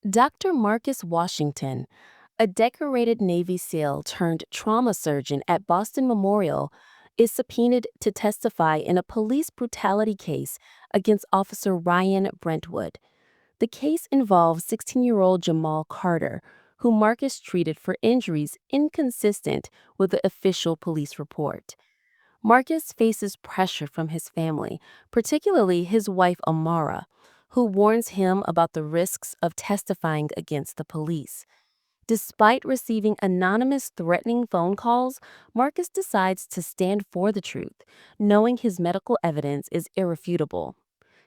Dr. Marcus Washington, a decorated Navy SEAL turned trauma surgeon at Boston Memorial, is subpoenaed to testify in a police brutality case against Officer Ryan Brentwood. The case involves 16-year-old Jamal Carter, who Marcus treated for injuries inconsistent with the official police report. Marcus faces pressure from his family, particularly his wife Amara, who warns him about the risks of testifying against the police. Despite receiving anonymous threatening phone calls, Marcus decides to stand for the truth, knowing his medical evidence is irrefutable.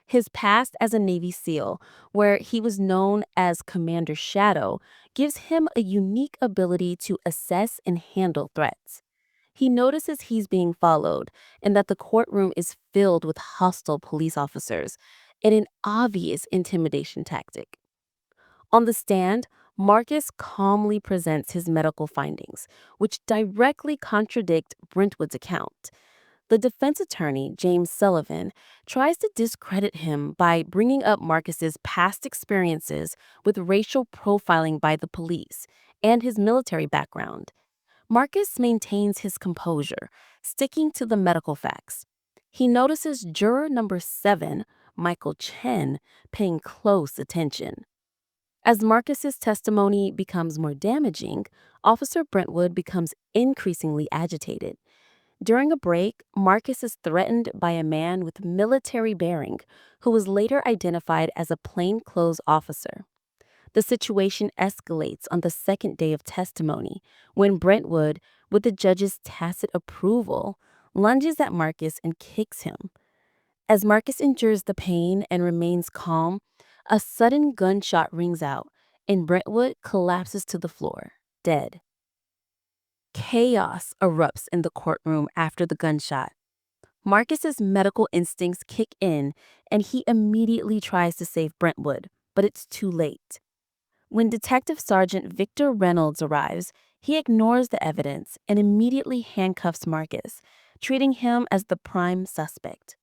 His past as a Navy SEAL, where he was known as Commander Shadow, gives him a unique ability to assess and handle threats. He notices he's being followed and that the courtroom is filled with hostile police officers, in an obvious intimidation tactic. On the stand, Marcus calmly presents his medical findings, which directly contradict Brentwood's account. The defense attorney, James Sullivan, tries to discredit him by bringing up Marcus's past experiences with racial profiling by the police and his military background. Marcus maintains his composure, sticking to the medical facts. He notices juror number 7, Michael Chen, paying close attention. As Marcus's testimony becomes more damaging, Officer Brentwood becomes increasingly agitated. During a break, Marcus is threatened by a man with military bearing who was later identified as a plainclothes officer. The situation escalates on the second day of testimony when Brentwood, with the judge's tacit approval, lunges at Marcus and kicks him. As Marcus endures the pain and remains calm, a sudden gunshot rings out and Brentwood collapses to the floor, dead. Chaos erupts in the courtroom after the gunshot. Marcus's medical instincts kick in and he immediately tries to save Brentwood, but it's too late. When Detective Sergeant Victor Reynolds arrives, he ignores the evidence and immediately handcuffs Marcus, treating him as the prime suspect.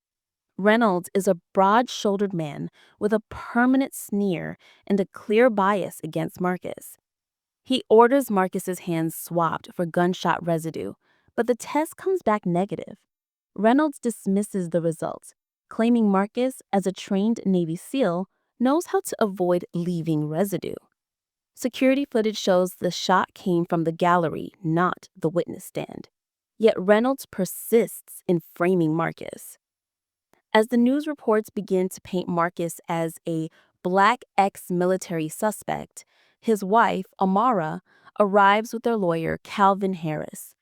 Reynolds is a broad-shouldered man with a permanent sneer and a clear bias against Marcus. He orders Marcus's hands swabbed for gunshot residue, but the test comes back negative. Reynolds dismisses the results, claiming Marcus, as a trained Navy SEAL, knows how to avoid leaving residue. Security footage shows the shot came from the gallery, not the witness stand. Yet Reynolds persists in framing Marcus. As the news reports begin to paint Marcus as a black ex-military suspect, his wife, Amara, arrives with their lawyer, Calvin Harris.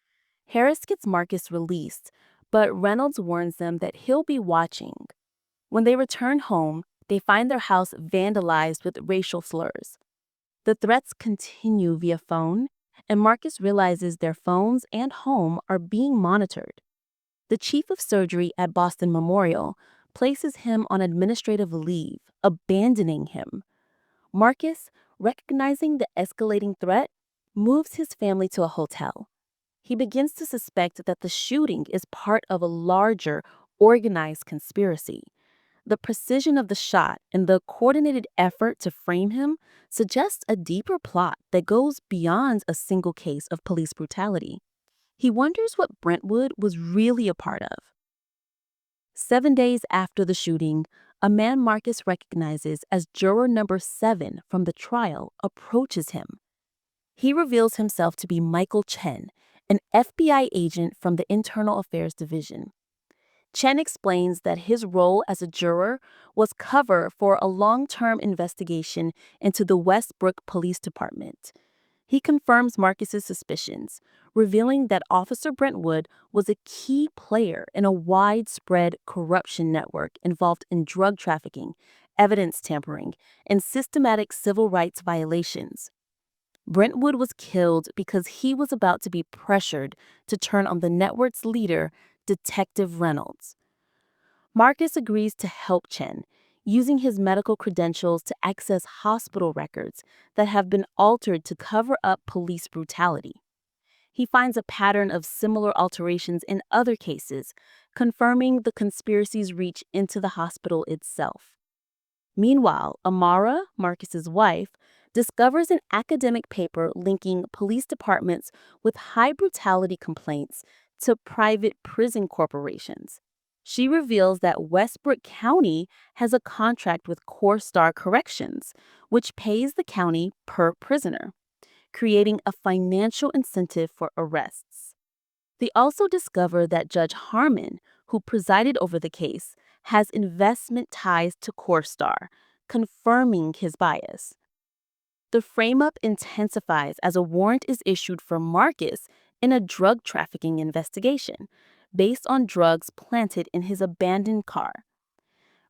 Harris gets Marcus released, but Reynolds warns them that he'll be watching. When they return home, they find their house vandalized with racial slurs. The threats continue via phone, and Marcus realizes their phones and home are being monitored. The chief of surgery at Boston Memorial places him on administrative leave, abandoning him. Marcus, recognizing the escalating threat, moves his family to a hotel. He begins to suspect that the shooting is part of a larger, organized conspiracy. The precision of the shot and the coordinated effort to frame him suggests a deeper plot that goes beyond a single case of police brutality. He wonders what Brentwood was really a part of. 7 days after the shooting, a man Marcus recognizes as juror number 7 from the trial approaches him. He reveals himself to be Michael Chen, an FBI agent from the Internal Affairs Division. Chen explains that his role as a juror was cover for a long-term investigation into the Westbrook Police Department. He confirms Marcus's suspicions, revealing that Officer Brentwood was a key player in a widespread corruption network involved in drug trafficking, evidence tampering, and systematic civil rights violations. Brentwood was killed because he was about to be pressured to turn on the network's leader, Detective Reynolds. Marcus agrees to help Chen, using his medical credentials to access hospital records that have been altered to cover up police brutality. He finds a pattern of similar alterations in other cases, confirming the conspiracy's reach into the hospital itself. Meanwhile, Amara, Marcus's wife, discovers an academic paper linking police departments with high brutality complaints to private prison corporations. She reveals that Westbrook County has a contract with CoreStar Corrections, which pays the county per prisoner, creating a financial incentive for arrests. They also discover that Judge Harmon, who presided over the case, has investment ties to CoreStar, confirming his bias. The frame-up intensifies as a warrant is issued for Marcus in a drug trafficking investigation, based on drugs planted in his abandoned car.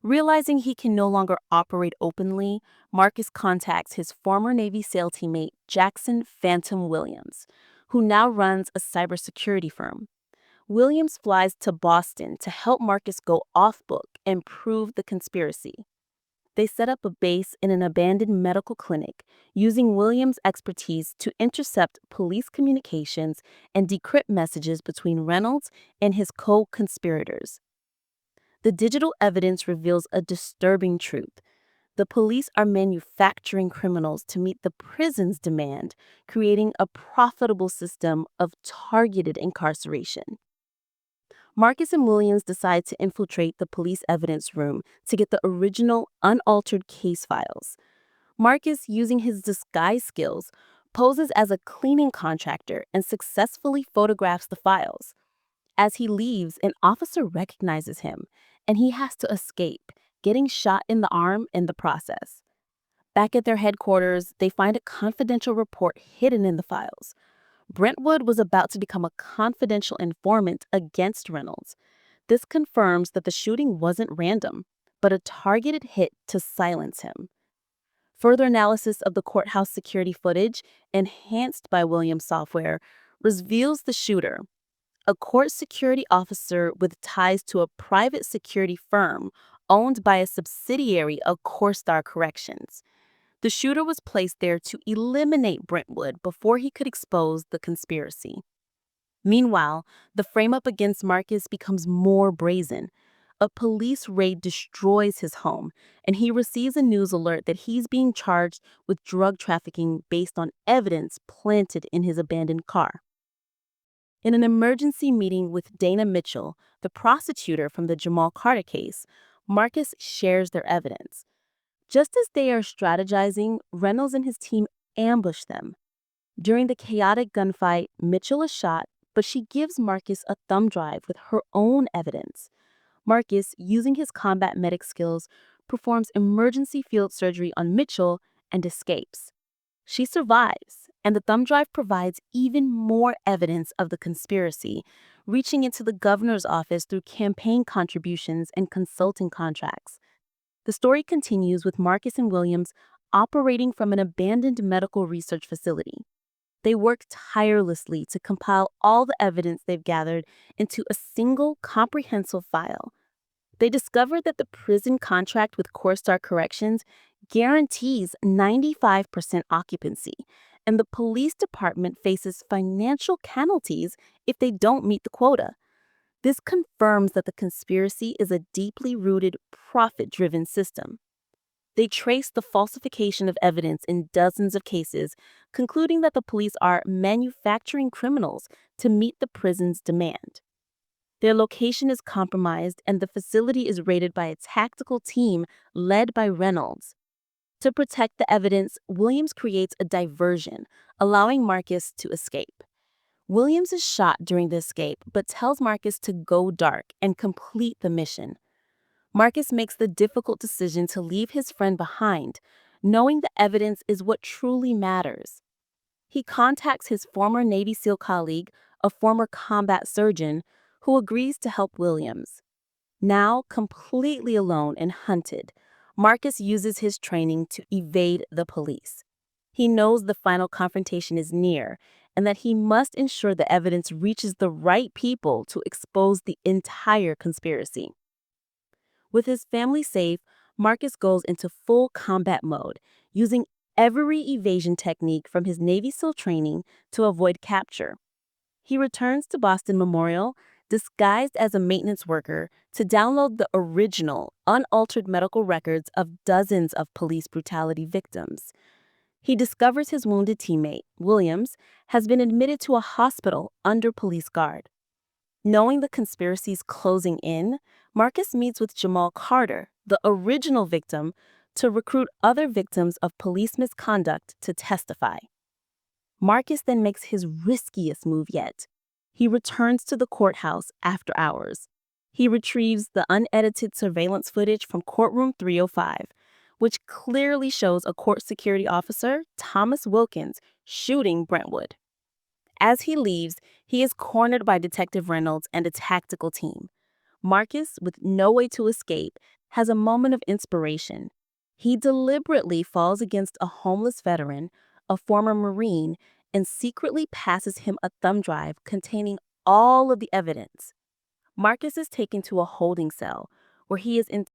Realizing he can no longer operate openly, Marcus contacts his former Navy SEAL teammate Jackson Phantom Williams, who now runs a cybersecurity firm. Williams flies to Boston to help Marcus go off book and prove the conspiracy. They set up a base in an abandoned medical clinic, using Williams' expertise to intercept police communications and decrypt messages between Reynolds and his co-conspirators. The digital evidence reveals a disturbing truth. The police are manufacturing criminals to meet the prison's demand, creating a profitable system of targeted incarceration. Marcus and Williams decide to infiltrate the police evidence room to get the original, unaltered case files. Marcus, using his disguise skills, poses as a cleaning contractor and successfully photographs the files. As he leaves, an officer recognizes him, and he has to escape, getting shot in the arm in the process. Back at their headquarters, they find a confidential report hidden in the files. Brentwood was about to become a confidential informant against Reynolds. This confirms that the shooting wasn't random, but a targeted hit to silence him. Further analysis of the courthouse security footage, enhanced by Williams software, reveals the shooter, a court security officer with ties to a private security firm owned by a subsidiary of CoreStar Corrections. The shooter was placed there to eliminate Brentwood before he could expose the conspiracy. Meanwhile, the frame-up against Marcus becomes more brazen. A police raid destroys his home, and he receives a news alert that he's being charged with drug trafficking based on evidence planted in his abandoned car. In an emergency meeting with Dana Mitchell, the prosecutor from the Jamal Carter case, Marcus shares their evidence. Just as they are strategizing, Reynolds and his team ambush them. During the chaotic gunfight, Mitchell is shot, but she gives Marcus a thumb drive with her own evidence. Marcus, using his combat medic skills, performs emergency field surgery on Mitchell and escapes. She survives, and the thumb drive provides even more evidence of the conspiracy, reaching into the governor's office through campaign contributions and consulting contracts. The story continues with Marcus and Williams operating from an abandoned medical research facility. They work tirelessly to compile all the evidence they've gathered into a single comprehensive file. They discover that the prison contract with CoreStar Corrections guarantees 95% occupancy, and the police department faces financial penalties if they don't meet the quota. This confirms that the conspiracy is a deeply rooted, profit-driven system. They trace the falsification of evidence in dozens of cases, concluding that the police are manufacturing criminals to meet the prison's demand. Their location is compromised, and the facility is raided by a tactical team led by Reynolds. To protect the evidence, Williams creates a diversion, allowing Marcus to escape. Williams is shot during the escape, but tells Marcus to go dark and complete the mission. Marcus makes the difficult decision to leave his friend behind, knowing the evidence is what truly matters. He contacts his former Navy SEAL colleague, a former combat surgeon, who agrees to help Williams. Now completely alone and hunted, Marcus uses his training to evade the police. He knows the final confrontation is near, and that he must ensure the evidence reaches the right people to expose the entire conspiracy. With his family safe, Marcus goes into full combat mode, using every evasion technique from his Navy SEAL training to avoid capture. He returns to Boston Memorial, disguised as a maintenance worker, to download the original, unaltered medical records of dozens of police brutality victims. He discovers his wounded teammate, Williams, has been admitted to a hospital under police guard. Knowing the conspiracy's closing in, Marcus meets with Jamal Carter, the original victim, to recruit other victims of police misconduct to testify. Marcus then makes his riskiest move yet. He returns to the courthouse after hours. He retrieves the unedited surveillance footage from courtroom 305, which clearly shows a court security officer, Thomas Wilkins, shooting Brentwood. As he leaves, he is cornered by Detective Reynolds and a tactical team. Marcus, with no way to escape, has a moment of inspiration. He deliberately falls against a homeless veteran, a former Marine, and secretly passes him a thumb drive containing all of the evidence. Marcus is taken to a holding cell where he is